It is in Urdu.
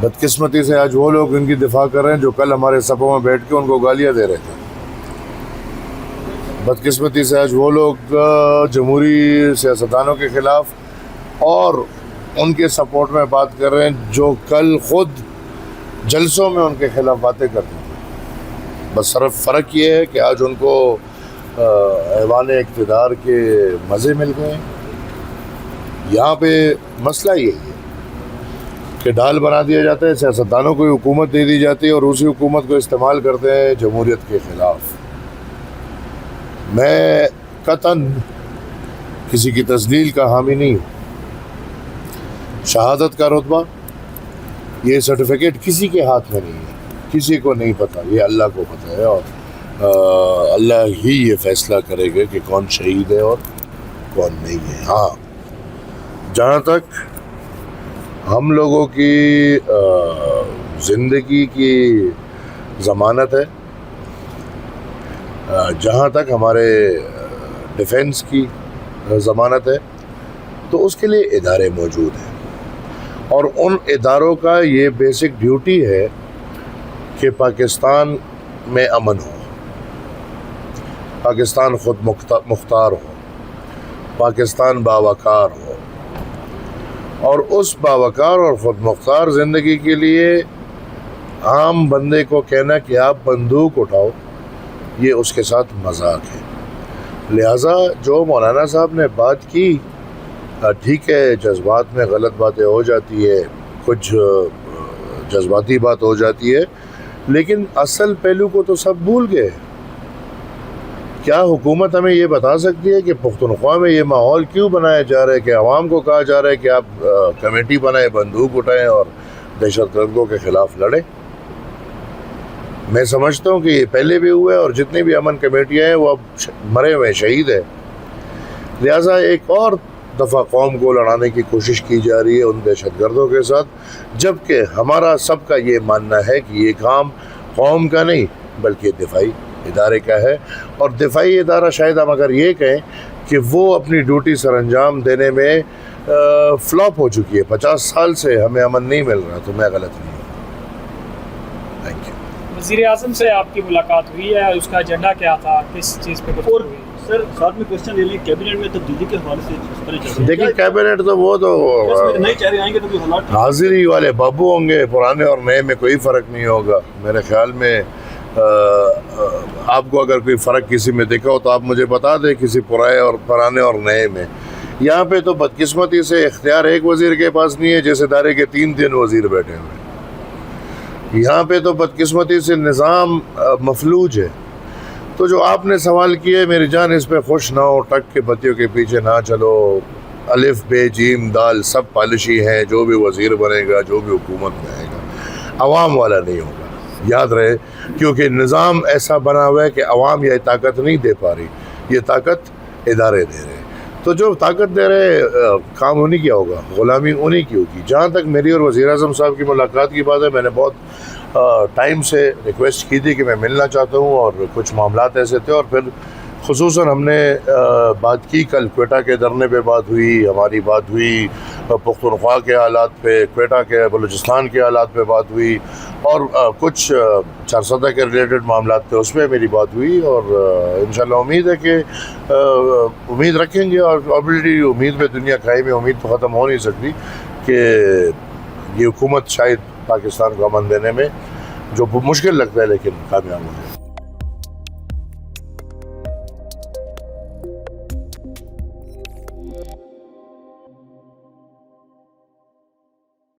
بدقسمتی سے آج وہ لوگ ان کی دفاع کر رہے ہیں جو کل ہمارے صفوں میں بیٹھ کے ان کو گالیاں دے رہے تھے. بدقسمتی سے آج وہ لوگ جمہوری سیاستدانوں کے خلاف اور ان کے سپورٹ میں بات کر رہے ہیں جو کل خود جلسوں میں ان کے خلاف باتیں کرتے تھے. بس صرف فرق یہ ہے کہ آج ان کو ایوان اقتدار کے مزے مل گئے. یہاں پہ مسئلہ یہی ہے کہ ڈھال بنا دیا جاتا ہے, سیاستدانوں کو حکومت دے دی جاتی ہے اور اسی حکومت کو استعمال کرتے ہیں جمہوریت کے خلاف. میں قطعاً کسی کی تذلیل کا حامی نہیں ہوں. شہادت کا رتبہ, یہ سرٹیفکیٹ کسی کے ہاتھ میں نہیں ہے, کسی کو نہیں پتہ, یہ اللہ کو پتہ ہے اور اللہ ہی یہ فیصلہ کرے گا کہ کون شہید ہے اور کون نہیں ہے. ہاں, جہاں تک ہم لوگوں کی زندگی کی ضمانت ہے, جہاں تک ہمارے ڈیفنس کی ضمانت ہے, تو اس کے لیے ادارے موجود ہیں اور ان اداروں کا یہ بیسک ڈیوٹی ہے کہ پاکستان میں امن ہو, پاکستان خود مختار ہو, پاکستان باوقار ہو. اور اس باوقار اور خود مختار زندگی کے لیے عام بندے کو کہنا کہ آپ بندوق اٹھاؤ, یہ اس کے ساتھ مذاق ہے. لہٰذا جو مولانا صاحب نے بات کی, ٹھیک ہے, جذبات میں غلط باتیں ہو جاتی ہے, کچھ جذباتی بات ہو جاتی ہے, لیکن اصل پہلو کو تو سب بھول گئے. کیا حکومت ہمیں یہ بتا سکتی ہے کہ پختونخوا میں یہ ماحول کیوں بنایا جا رہا ہے کہ عوام کو کہا جا رہا ہے کہ آپ کمیٹی بنائیں, بندوق اٹھائیں اور دہشت گردوں کے خلاف لڑیں؟ میں سمجھتا ہوں کہ یہ پہلے بھی ہوا ہے اور جتنی بھی امن کمیٹیاں ہیں وہ اب مرے ہوئے شہید ہیں. لہٰذا ایک اور دفعہ قوم کو لڑانے کی کوشش کی جا رہی ہے ان دہشت گردوں کے ساتھ, جبکہ ہمارا سب کا یہ ماننا ہے کہ یہ کام قوم کا نہیں بلکہ دفاعی ادارے کا ہے. اور دفاعی ادارہ شاید ہم اگر یہ کہیں کہ وہ اپنی ڈیوٹی سر انجام دینے میں فلاپ ہو چکی ہے, 50 سال سے ہمیں امن نہیں مل رہا, تو میں غلط نہیں ہوں. Thank you. وزیر اعظم سے آپ کی ملاقات ہوئی ہے, اس کا ایجنڈا کیا تھا, کس چیز پہ گفتگو ہوئی؟ سر ساتھ میں کوشچن لے لیں, کیبنٹ میں تبدیلی کے حوالے سے دیکھیں, کیبنٹ تو وہ تو نئے چہرے آئیں گے تو حالات حاضری والے بابو ہوں گے, پرانے اور نئے میں کوئی فرق نہیں ہوگا. میرے خیال میں آپ کو اگر کوئی فرق کسی میں دیکھا ہو تو آپ مجھے بتا دیں, کسی پرانے اور نئے میں. یہاں پہ تو بدقسمتی سے اختیار ایک وزیر کے پاس نہیں ہے, جس ادارے کے 3 وزیر بیٹھے ہوئے. یہاں پہ تو بدقسمتی سے نظام مفلوج ہے. تو جو آپ نے سوال کیے, میری جان اس پہ خوش نہ ہو, ٹک کے بتیوں کے پیچھے نہ چلو. الف بے جیم دال سب پالشی ہیں, جو بھی وزیر بنے گا, جو بھی حکومت میں آئے گا, عوام والا نہیں ہوگا, یاد رہے. کیونکہ نظام ایسا بنا ہوا ہے کہ عوام یہ طاقت نہیں دے پا رہی, یہ طاقت ادارے دے رہے. تو جو طاقت دے رہے کام انہیں کیا ہوگا, غلامی انہیں کی ہوگی. جہاں تک میری اور وزیر اعظم صاحب کی ملاقات کی بات ہے, میں نے بہت ٹائم سے ریکویسٹ کی تھی کہ میں ملنا چاہتا ہوں, اور کچھ معاملات ایسے تھے. اور پھر خصوصاً ہم نے بات کی, کل کوئٹہ کے دھرنے پہ بات ہوئی, ہماری بات ہوئی پختونخوا کے حالات پہ, کوئٹہ کے بلوچستان کے حالات پہ بات ہوئی, اور کچھ چارسدہ کے ریلیٹڈ معاملات تھے, اس پہ میری بات ہوئی. اور انشاءاللہ امید ہے کہ امید رکھیں گے, اور آلریڈی امید میں دنیا کھائی میں امید تو ختم ہو نہیں سکتی کہ یہ حکومت شاید پاکستان کو امن دینے میں, جو مشکل لگتا ہے لیکن کامیاب ہو جائے.